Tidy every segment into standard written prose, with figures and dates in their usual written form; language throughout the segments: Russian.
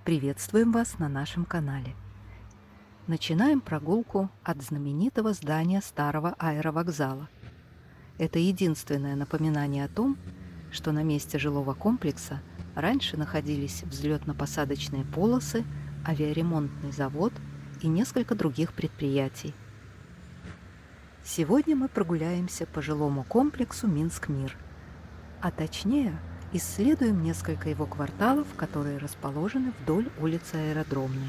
Приветствуем вас на нашем канале. Начинаем прогулку от знаменитого здания старого аэровокзала. Это единственное напоминание о том, что на месте жилого комплекса раньше находились взлетно-посадочные полосы, авиаремонтный завод и несколько других предприятий. Сегодня мы прогуляемся по жилому комплексу Минск-Мир, а точнее исследуем несколько его кварталов, которые расположены вдоль улицы Аэродромной.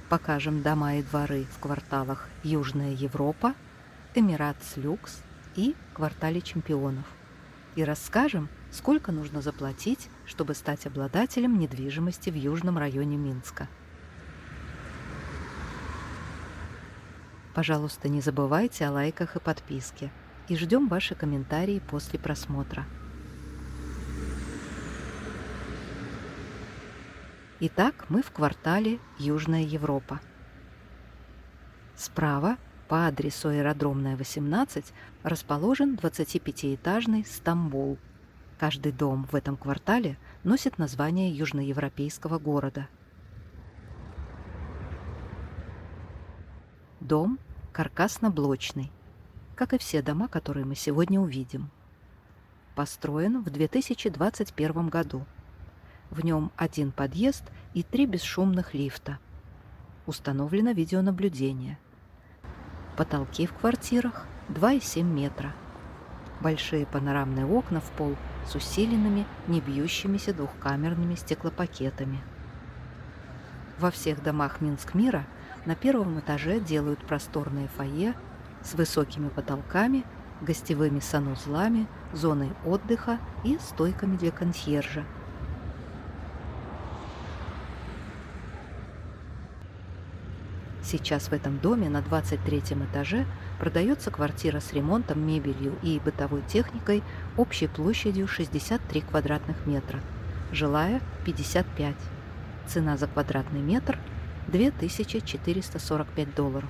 Покажем дома и дворы в кварталах Южная Европа, Эмиратс Люкс и квартале Чемпионов. И расскажем, сколько нужно заплатить, чтобы стать обладателем недвижимости в южном районе Минска. Пожалуйста, не забывайте о лайках и подписке. И ждем ваши комментарии после просмотра. Итак, мы в квартале Южная Европа. Справа, по адресу Аэродромная, 18, расположен 25-этажный Стамбул. Каждый дом в этом квартале носит название южноевропейского города. Дом каркасно-блочный, как и все дома, которые мы сегодня увидим. Построен в 2021 году. В нем один подъезд и 3 бесшумных лифта. Установлено видеонаблюдение. Потолки в квартирах 2,7 метра. Большие панорамные окна в пол с усиленными, не бьющимися двухкамерными стеклопакетами. Во всех домах Минск-Мира на первом этаже делают просторные фойе с высокими потолками, гостевыми санузлами, зоной отдыха и стойками для консьержа. Сейчас в этом доме на 23-м этаже продается квартира с ремонтом, мебелью и бытовой техникой общей площадью 63 квадратных метра, жилая – 55. Цена за квадратный метр – $2445.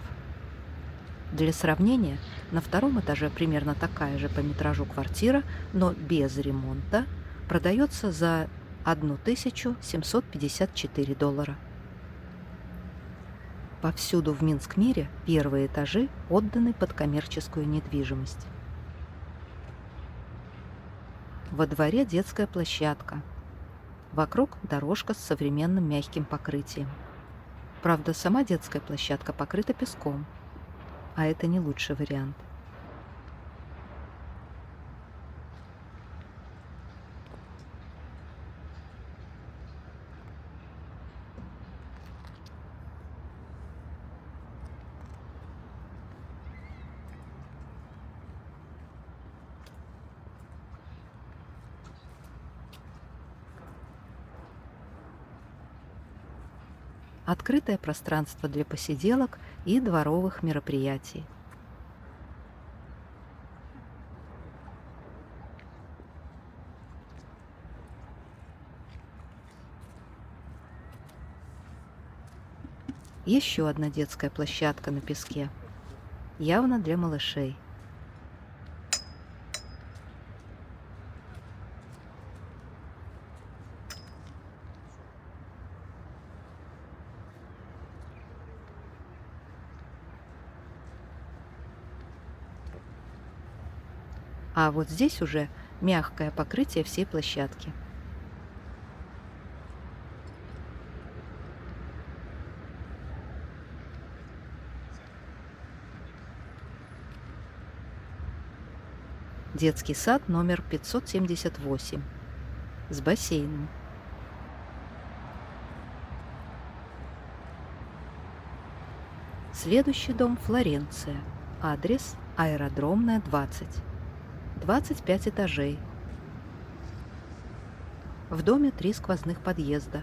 Для сравнения, на втором этаже примерно такая же по метражу квартира, но без ремонта, продается за $1754. Повсюду в Минск-Мире первые этажи отданы под коммерческую недвижимость. Во дворе детская площадка. Вокруг дорожка с современным мягким покрытием. Правда, сама детская площадка покрыта песком, а это не лучший вариант. Открытое пространство для посиделок и дворовых мероприятий. Еще одна детская площадка на песке, явно для малышей. А вот здесь уже мягкое покрытие всей площадки. Детский сад номер 578 с бассейном. Следующий дом Флоренция. Адрес Аэродромная, 20. 25 этажей. В доме 3 сквозных подъезда.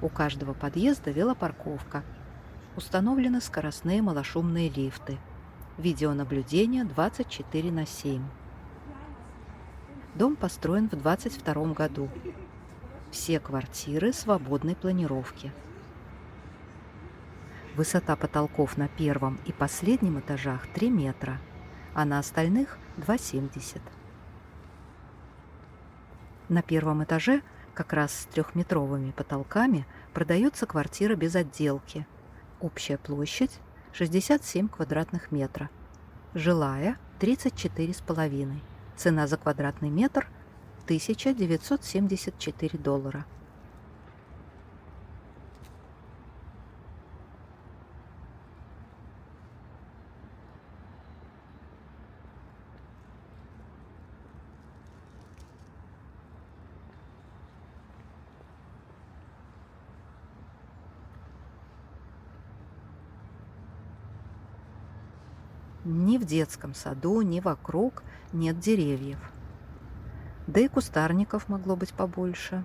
У каждого подъезда велопарковка. Установлены скоростные малошумные лифты. Видеонаблюдение 24/7. Дом построен в 22 году. Все квартиры свободной планировки. Высота потолков на первом и последнем этажах 3 метра, а на остальных 2,70. На первом этаже Как раз с трехметровыми потолками продается квартира без отделки. Общая площадь 67 квадратных метра. Жилая 34,5. Цена за квадратный метр $1974. Ни в детском саду, ни вокруг нет деревьев. Да и кустарников могло быть побольше.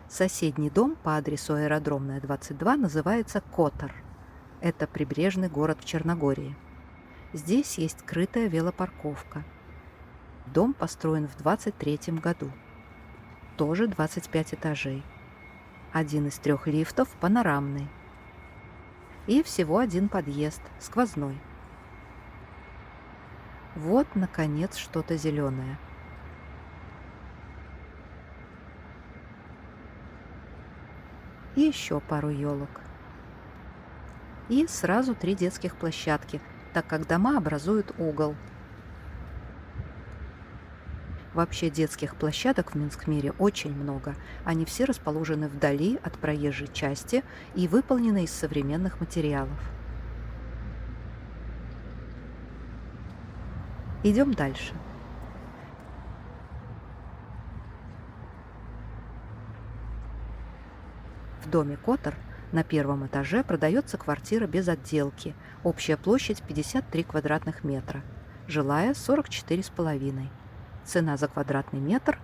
Соседний дом по адресу Аэродромная, 22 называется Котор. Это прибрежный город в Черногории. Здесь есть скрытая велопарковка. Дом построен в 23 году. Тоже 25 этажей. Один из 3 лифтов панорамный. И всего один подъезд, сквозной. Вот, наконец, что-то зеленое. И еще пару елок. И сразу 3 детских площадки, так как дома образуют угол. Вообще детских площадок в Минскмире очень много. Они все расположены вдали от проезжей части и выполнены из современных материалов. Идем дальше. В доме Котор на 1 этаже продается квартира без отделки. Общая площадь 53 квадратных метра. Жилая 44,5. Цена за квадратный метр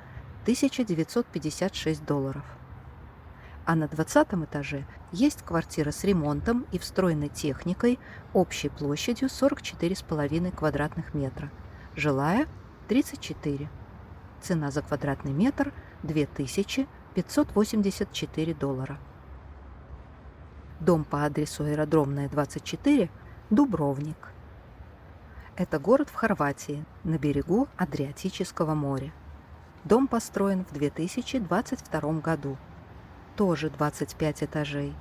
$1956. А на 20 этаже есть квартира с ремонтом и встроенной техникой общей площадью 44,5 квадратных метра. Жилая 34. Цена за квадратный метр $2584. Дом по адресу Аэродромная, 24, Дубровник. Это город в Хорватии, на берегу Адриатического моря. Дом построен в 2022 году. Тоже 25 этажей.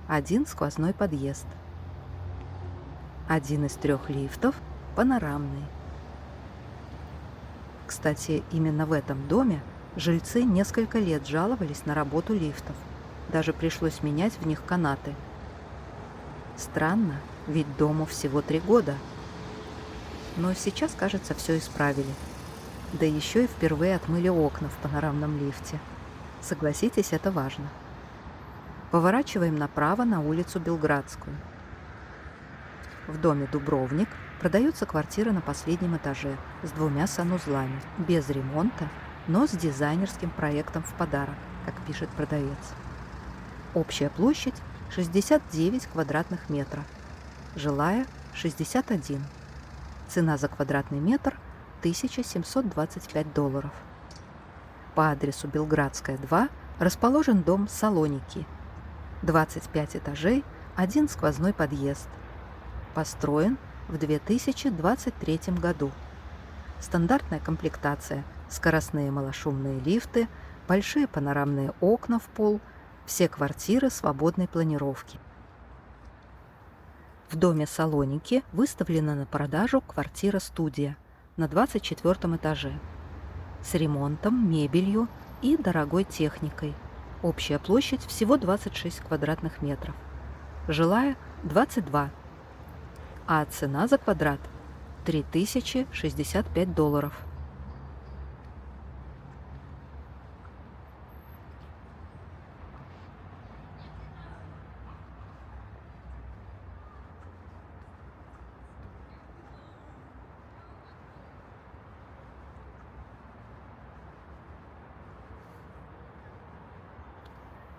Один сквозной подъезд. Один из 3 лифтов панорамный. Кстати, именно в этом доме жильцы несколько лет жаловались на работу лифтов. Даже пришлось менять в них канаты. Странно, ведь дому всего 3 года. Но сейчас, кажется, все исправили. Да еще и впервые отмыли окна в панорамном лифте. Согласитесь, это важно. Поворачиваем направо на улицу Белградскую. В доме Дубровник продается квартира на последнем этаже с 2 санузлами, без ремонта, но с дизайнерским проектом в подарок, как пишет продавец. Общая площадь 69 квадратных метров. Жилая 61. Цена за квадратный метр $1725. По адресу Белградская, 2 расположен дом Салоники. 25 этажей, один сквозной подъезд. Построен в 2023 году. Стандартная комплектация, скоростные малошумные лифты, большие панорамные окна в пол, все квартиры свободной планировки. В доме Салоники выставлена на продажу квартира-студия на 24 этаже с ремонтом, мебелью и дорогой техникой. Общая площадь всего 26 квадратных метров. Жилая 22. А цена за квадрат $3065.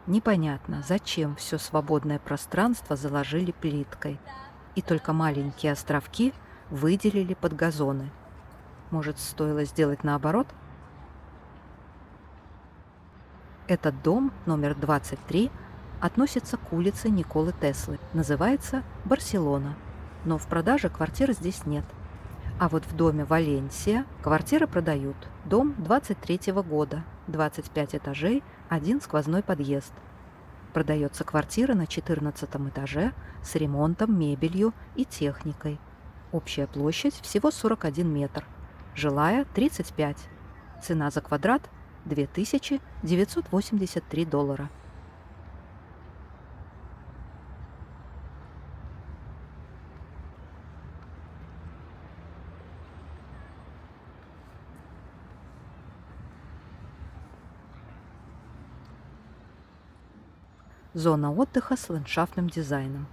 Непонятно, зачем все свободное пространство заложили плиткой, и только маленькие островки выделили под газоны. Может, стоило сделать наоборот? Этот дом, номер 23, относится к улице Николы Теслы. Называется Барселона, но в продаже квартир здесь нет. А вот в доме Валенсия квартиры продают. Дом 23-го года, 25 этажей, один сквозной подъезд. Продается квартира на 14 этаже с ремонтом, мебелью и техникой. Общая площадь всего 41 метр. Жилая 35. Цена за квадрат 2983 доллара. Зона отдыха с ландшафтным дизайном.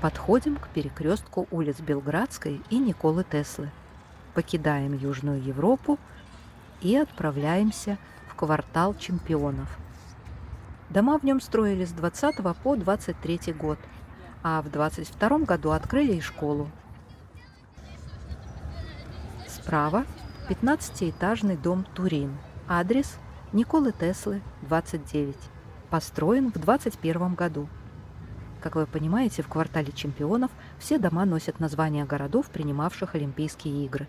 Подходим к перекрестку улиц Белградской и Николы Теслы. Покидаем Южную Европу и отправляемся в квартал Чемпионов. Дома в нем строились с 20 по 23 год, а в 22 году открыли и школу. Справа 15-этажный дом Турин. Адрес Николы Теслы, 29. Построен в 21 году. Как вы понимаете, в квартале Чемпионов все дома носят названия городов, принимавших Олимпийские игры.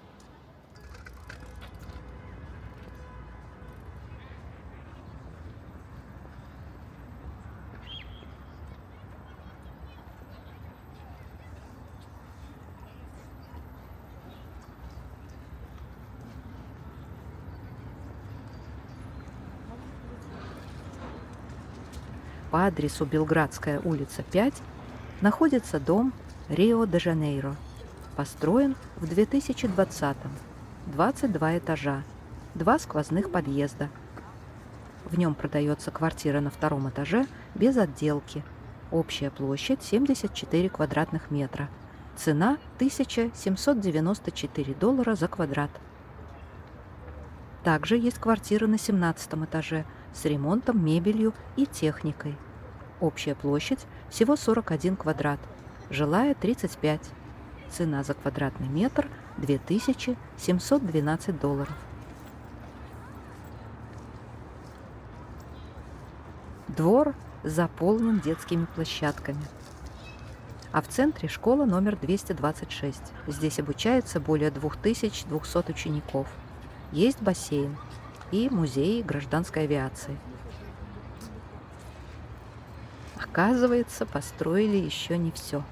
По адресу Белградская улица 5 находится дом Рио-де-Жанейро. Построен в 2020-м. 22 этажа, 2 сквозных подъезда. В нем продается квартира на втором этаже без отделки. Общая площадь 74 квадратных метра. Цена 1794 доллара за квадрат. Также есть квартира на 17 этаже с ремонтом, мебелью и техникой. Общая площадь всего 41 квадрат, жилая 35. Цена за квадратный метр 2712 долларов. Двор заполнен детскими площадками. А в центре школа номер 226. Здесь обучается более 2200 учеников. Есть бассейн и музей гражданской авиации. Оказывается, построили еще не все.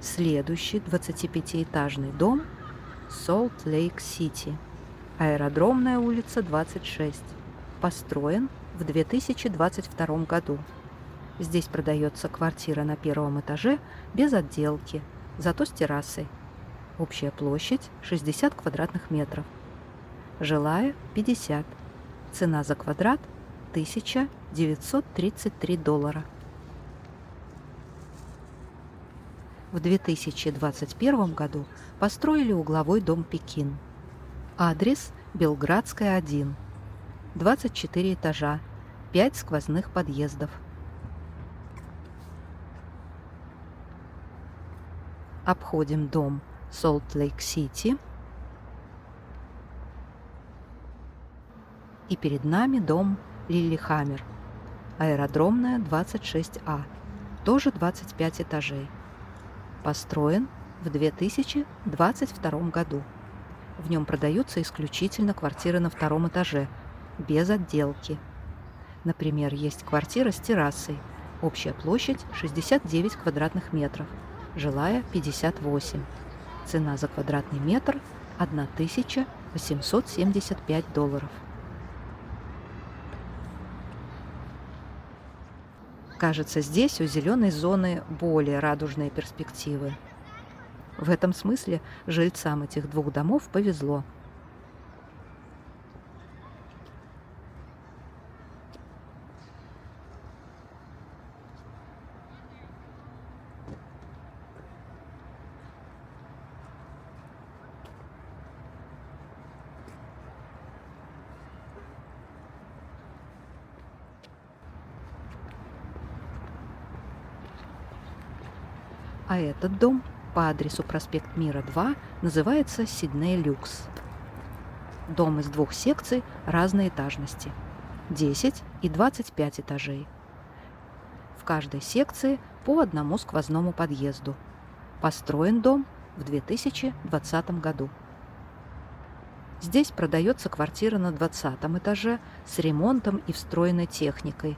Следующий 25-этажный дом Солт-Лейк-Сити. Аэродромная улица 26. Построен в 2022 году. Здесь продается квартира на первом этаже без отделки, зато с террасой. Общая площадь 60 квадратных метров. Жилая 50. Цена за квадрат 1933 доллара. в 2021 году построили угловой дом «Пекин». Адрес – Белградская, 1. 24 этажа, 5 сквозных подъездов. Обходим дом Солт-Лейк-Сити. И перед нами дом Лиллихаммер, аэродромная, 26А, тоже 25 этажей. Построен в 2022 году. В нем продаются исключительно квартиры на втором этаже, без отделки. Например, есть квартира с террасой, общая площадь 69 квадратных метров, жилая 58. Цена за квадратный метр – $1875. Кажется, здесь у зеленой зоны более радужные перспективы. В этом смысле жильцам этих двух домов повезло. А этот дом по адресу проспект Мира, 2 называется Сидней Люкс. Дом из двух секций разной этажности – 10 и 25 этажей. В каждой секции по одному сквозному подъезду. Построен дом в 2020 году. Здесь продается квартира на 20 этаже с ремонтом и встроенной техникой.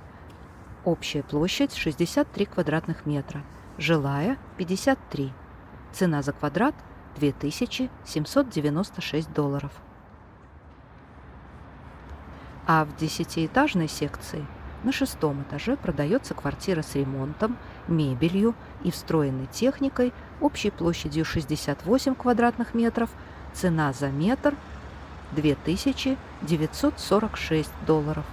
Общая площадь 63 квадратных метра, жилая 53. Цена за квадрат $2796. А в 10-этажной секции на 6-м этаже продается квартира с ремонтом, мебелью и встроенной техникой общей площадью 68 квадратных метров. Цена за метр $2946.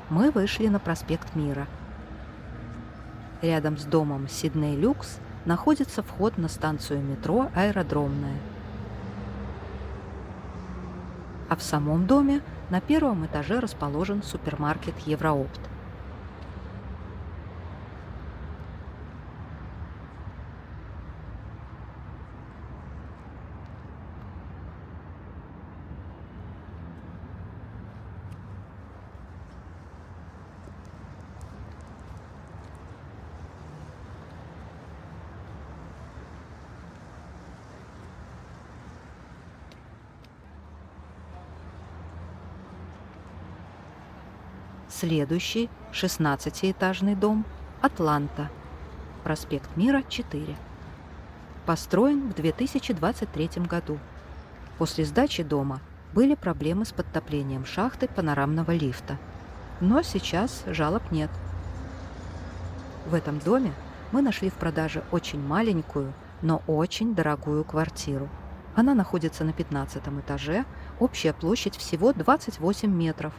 Мы вышли на проспект Мира. Рядом с домом Сидней Люкс находится вход на станцию метро «Аэродромная». А в самом доме на 1-м этаже расположен супермаркет «Евроопт». Следующий 16-этажный дом «Атланта», проспект Мира, 4. Построен в 2023 году. После сдачи дома были проблемы с подтоплением шахты панорамного лифта. Но сейчас жалоб нет. В этом доме мы нашли в продаже очень маленькую, но очень дорогую квартиру. Она находится на 15-м этаже, общая площадь всего 28 метров.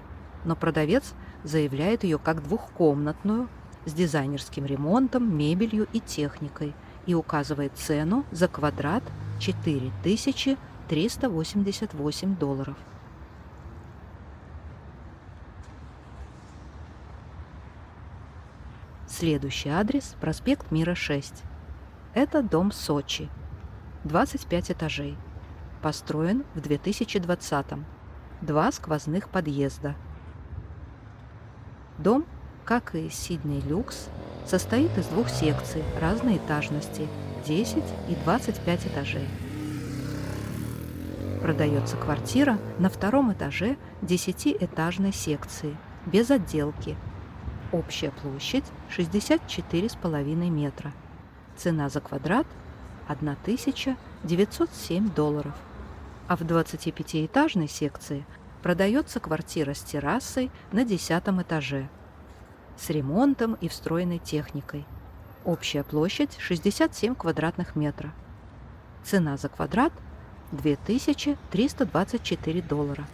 Но продавец заявляет ее как двухкомнатную, с дизайнерским ремонтом, мебелью и техникой, и указывает цену за квадрат $4388. Следующий адрес – проспект Мира, 6. Это дом Сочи, 25 этажей. Построен в 2020-м. 2 сквозных подъезда. Дом, как и Сидней Люкс, состоит из 2 секций разной этажности – 10 и 25 этажей. Продается квартира на 2-м этаже 10-этажной секции, без отделки. Общая площадь 64,5 метра. Цена за квадрат – $1907. А в 25-этажной секции продается квартира с террасой на 10-м этаже, с ремонтом и встроенной техникой. Общая площадь 67 квадратных метров. Цена за квадрат $2324.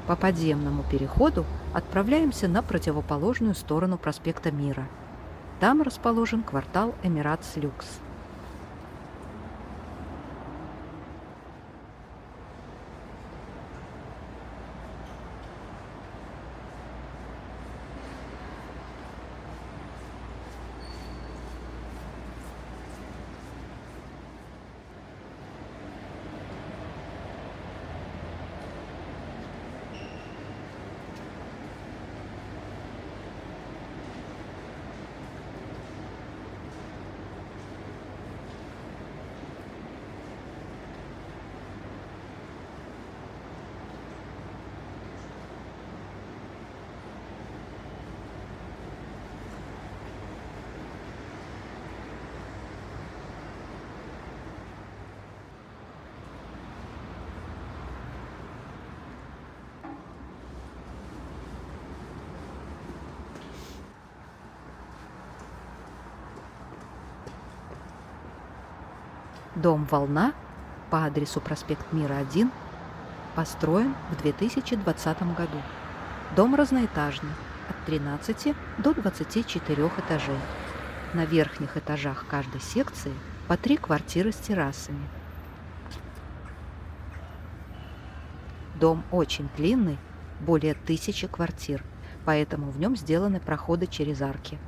По подземному переходу отправляемся на противоположную сторону проспекта Мира. Там расположен квартал Эмиратс Люкс. Дом «Волна» по адресу проспект Мира, 1 построен в 2020 году. Дом разноэтажный, от 13 до 24 этажей. На верхних этажах каждой секции по 3 квартиры с террасами. Дом очень длинный, более 1000 квартир, поэтому в нем сделаны проходы через арки.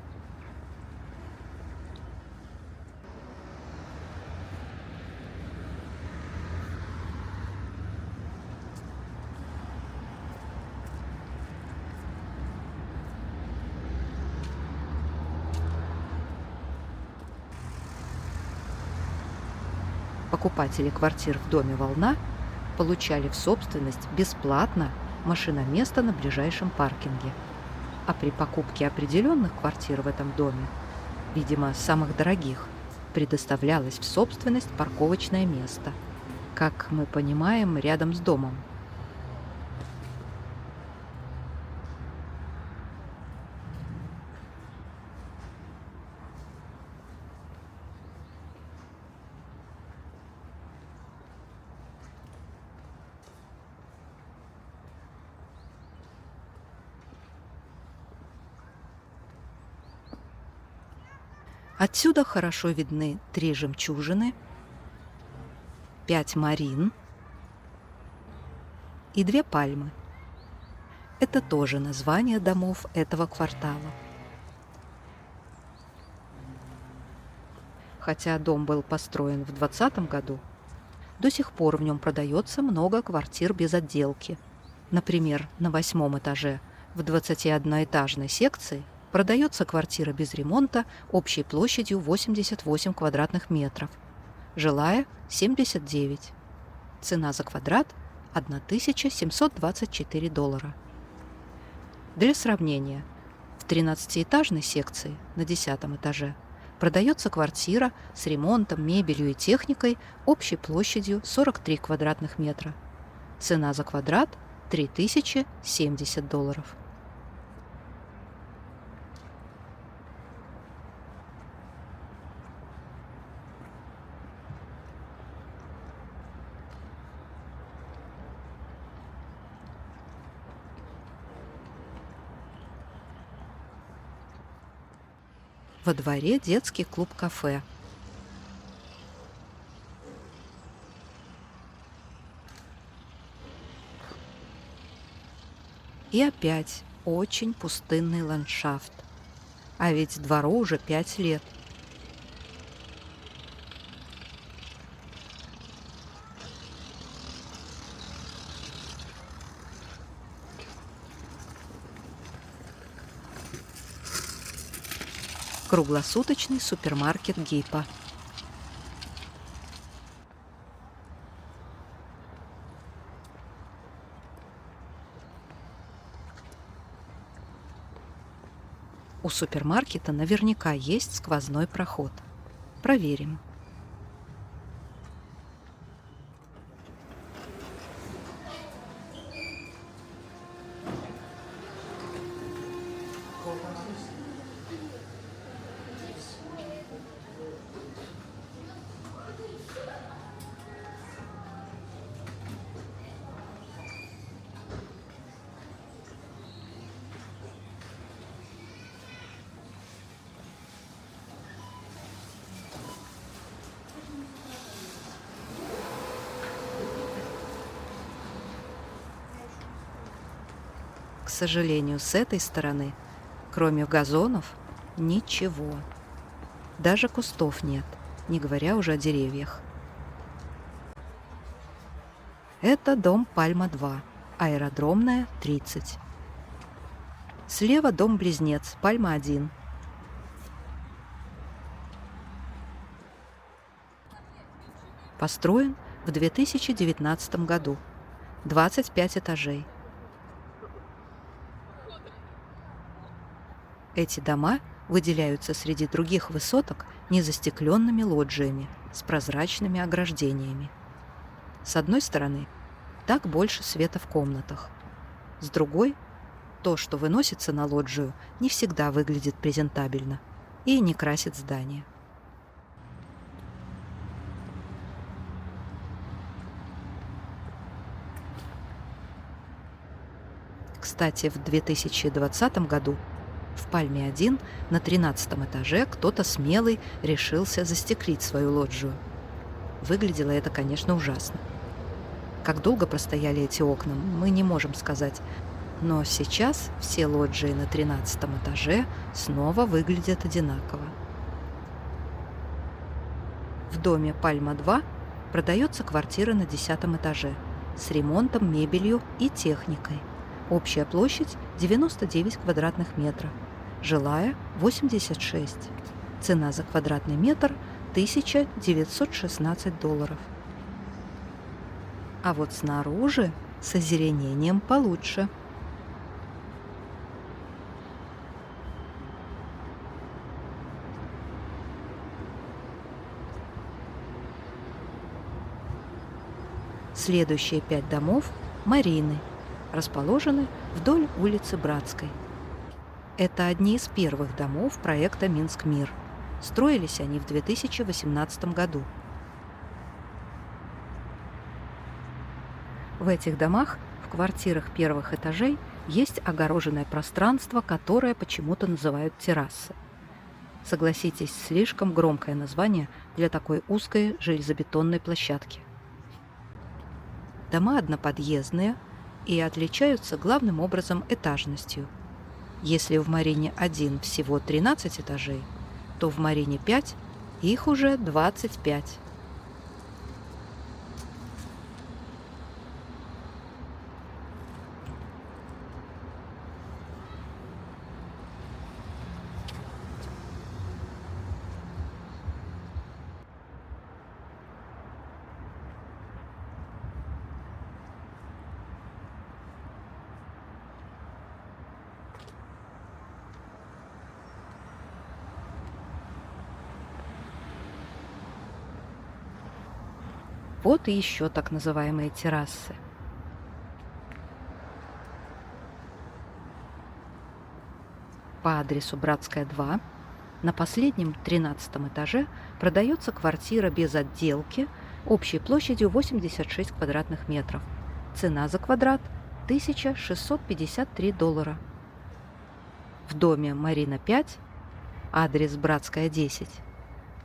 Покупатели квартир в доме «Волна» получали в собственность бесплатно машиноместо на ближайшем паркинге. А при покупке определенных квартир в этом доме, видимо, самых дорогих, предоставлялось в собственность парковочное место, как мы понимаем, рядом с домом. Отсюда хорошо видны 3 жемчужины, 5 марин и 2 пальмы. Это тоже название домов этого квартала. Хотя дом был построен в 2020 году, до сих пор в нем продается много квартир без отделки. Например, на 8-м этаже в 21-этажной секции продается квартира без ремонта общей площадью 88 квадратных метров. Жилая – 79. Цена за квадрат – $1724. Для сравнения, в 13-этажной секции на 10-м этаже продается квартира с ремонтом, мебелью и техникой общей площадью 43 квадратных метра. Цена за квадрат – $3070. Во дворе детский клуб-кафе. И опять очень пустынный ландшафт. А ведь двору уже 5 лет. Круглосуточный супермаркет Гипа. У супермаркета наверняка есть сквозной проход. Проверим. сожалению, с этой стороны, кроме газонов, ничего. Даже кустов нет, не говоря уже о деревьях. Это дом Пальма-2, аэродромная, 30. Слева дом-близнец, Пальма-1. Построен в 2019 году. 25 этажей. Эти дома выделяются среди других высоток незастекленными лоджиями с прозрачными ограждениями. С одной стороны, так больше света в комнатах. С другой, то, что выносится на лоджию, не всегда выглядит презентабельно и не красит здание. Кстати, в 2020 году в Пальме-1 на 13-м этаже кто-то смелый решился застеклить свою лоджию. Выглядело это, конечно, ужасно. Как долго простояли эти окна, мы не можем сказать, но сейчас все лоджии на 13-м этаже снова выглядят одинаково. В доме Пальма-2 продается квартира на 10-м этаже с ремонтом, мебелью и техникой. Общая площадь 99 квадратных метров, жилая 86. Цена за квадратный метр $1916. А вот снаружи с озеленением получше. Следующие 5 домов Марины расположены вдоль улицы Братской. Это одни из первых домов проекта «Минск-Мир». Строились они в 2018 году. В этих домах, в квартирах первых этажей, есть огороженное пространство, которое почему-то называют террасы. Согласитесь, слишком громкое название для такой узкой железобетонной площадки. Дома одноподъездные и отличаются главным образом этажностью. Если в Марине-1 всего 13 этажей, то в Марине-5 их уже 25. Вот и еще так называемые террасы. По адресу Братская, 2 на последнем 13 этаже продается квартира без отделки общей площадью 86 квадратных метров. Цена за квадрат $1653. В доме Марина 5, адрес Братская, 10,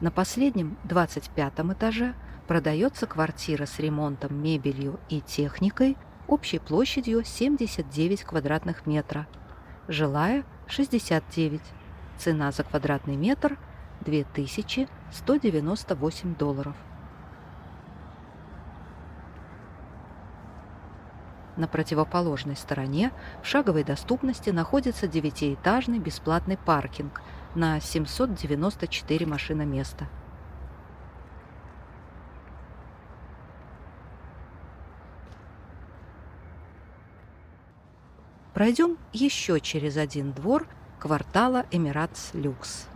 на последнем 25 этаже продается квартира с ремонтом, мебелью и техникой общей площадью 79 квадратных метров, жилая 69. Цена за квадратный метр $2198. На противоположной стороне в шаговой доступности находится 9-этажный бесплатный паркинг на 794 машиноместа. Пройдем еще через один двор квартала Эмиратс Люкс.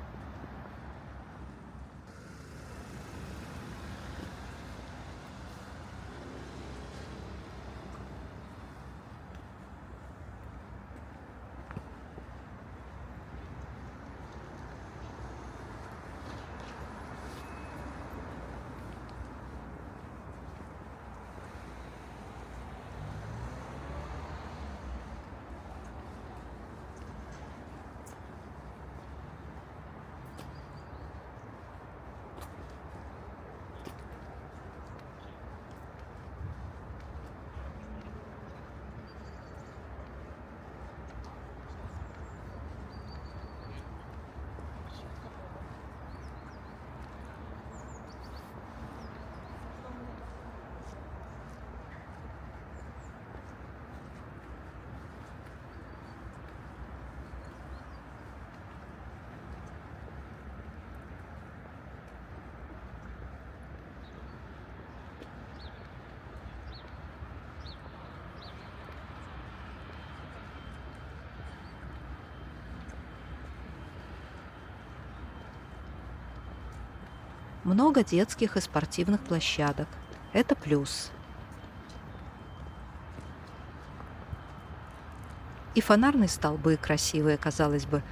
Много детских и спортивных площадок. Это плюс. И фонарные столбы красивые, казалось бы,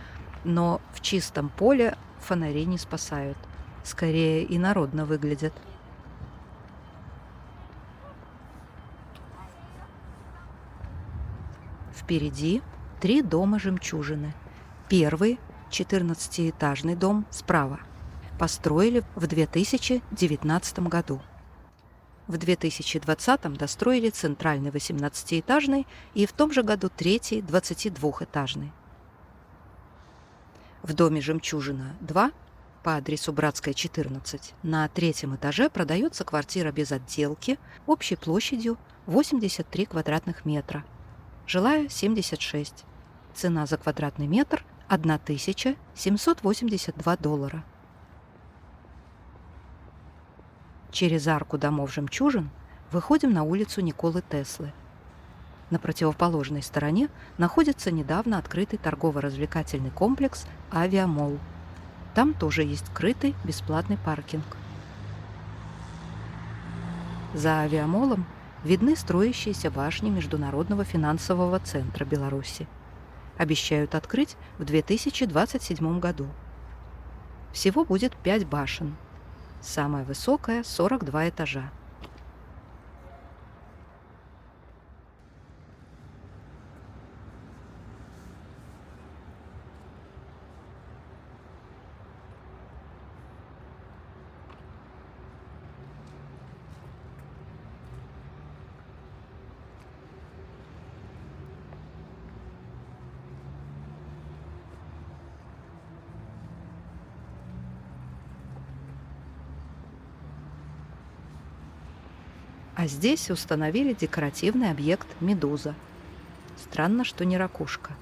но в чистом поле фонари не спасают. Скорее, инородно выглядят. Впереди 3 дома-жемчужины. Первый, 14-этажный дом, справа. Построили в 2019 году. В 2020 достроили центральный 18-этажный и в том же году третий 22-этажный. В доме «Жемчужина-2» по адресу Братская, 14 на 3-м этаже продается квартира без отделки общей площадью 83 квадратных метра. Жилая 76. Цена за квадратный метр – $1782. Через арку домов «Жемчужин» выходим на улицу Николы Теслы. На противоположной стороне находится недавно открытый торгово-развлекательный комплекс «Авиамолл». Там тоже есть крытый бесплатный паркинг. За авиамоллом видны строящиеся башни Международного финансового центра Беларуси. Обещают открыть в 2027 году. Всего будет 5 башен. Самая высокая – 42 этажа. А здесь установили декоративный объект «Медуза». Странно, что не ракушка.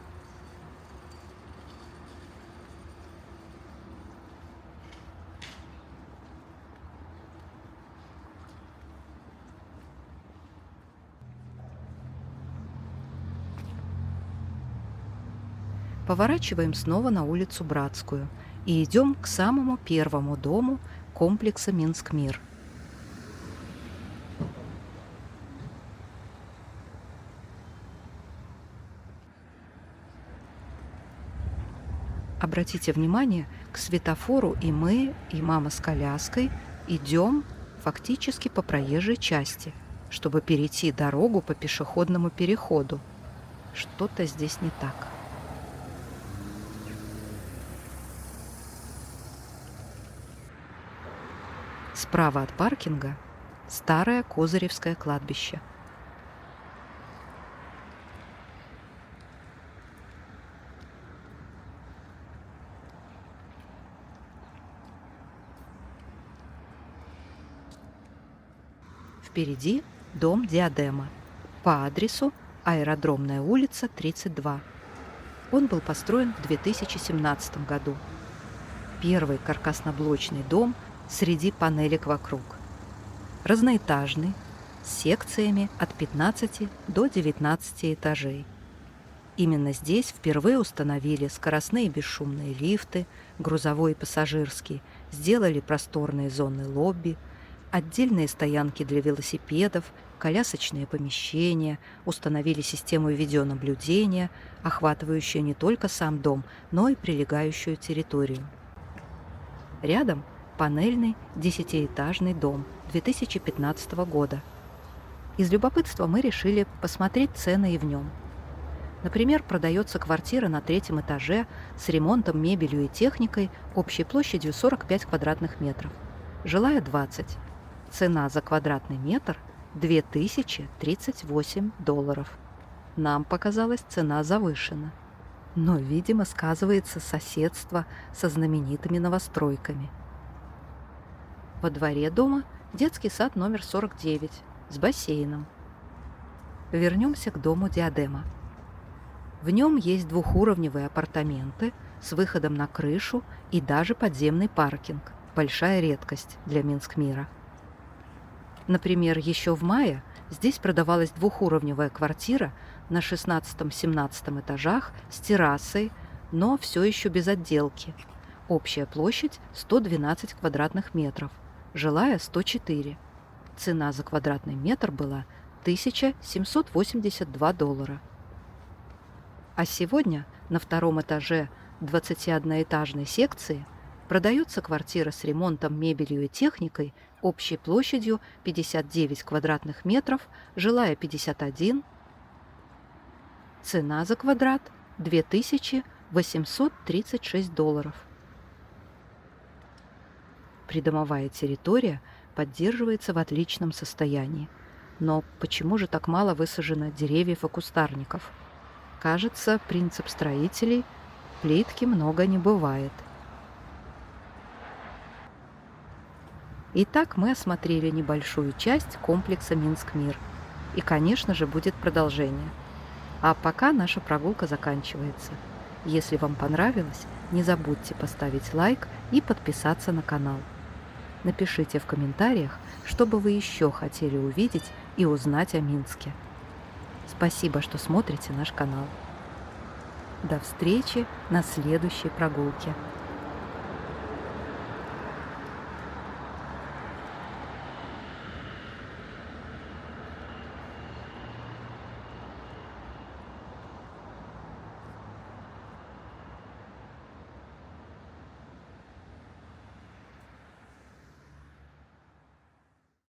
Поворачиваем снова на улицу Братскую и идем к самому первому дому комплекса «Минскмир». Обратите внимание, к светофору и мы, и мама с коляской идем фактически по проезжей части, чтобы перейти дорогу по пешеходному переходу. Что-то здесь не так. Справа от паркинга старое Козыревское кладбище. Впереди дом «Диадема» по адресу Аэродромная улица, 32. Он был построен в 2017 году. Первый каркасно-блочный дом среди панелек вокруг. Разноэтажный, с секциями от 15 до 19 этажей. Именно здесь впервые установили скоростные бесшумные лифты, грузовой и пассажирский, сделали просторные зоны лобби, отдельные стоянки для велосипедов, колясочные помещения, установили систему видеонаблюдения, охватывающую не только сам дом, но и прилегающую территорию. Рядом панельный 10-этажный дом 2015 года. Из любопытства мы решили посмотреть цены и в нем. Например, продается квартира на 3-м этаже с ремонтом, мебелью и техникой общей площадью 45 квадратных метров. Жилая 20. Цена за квадратный метр – $2038. Нам показалась цена завышена. Но, видимо, сказывается соседство со знаменитыми новостройками. Во дворе дома детский сад номер 49 с бассейном. Вернемся к дому «Диадема». В нем есть двухуровневые апартаменты с выходом на крышу и даже подземный паркинг. Большая редкость для Минскмира. Например, еще в мае здесь продавалась двухуровневая квартира на 16-17 этажах с террасой, но все еще без отделки. Общая площадь 112 квадратных метров. жилая 104. Цена за квадратный метр была $1782. А сегодня на втором этаже 21-этажной секции продается квартира с ремонтом, мебелью и техникой общей площадью 59 квадратных метров, жилая 51. Цена за квадрат $2836. Придомовая территория поддерживается в отличном состоянии. Но почему же так мало высажено деревьев и кустарников? Кажется, принцип строителей – плитки много не бывает. Итак, мы осмотрели небольшую часть комплекса Минск-Мир. И, конечно же, будет продолжение. А пока наша прогулка заканчивается. Если вам понравилось, не забудьте поставить лайк и подписаться на канал. Напишите в комментариях, что бы вы еще хотели увидеть и узнать о Минске. Спасибо, что смотрите наш канал. До встречи на следующей прогулке.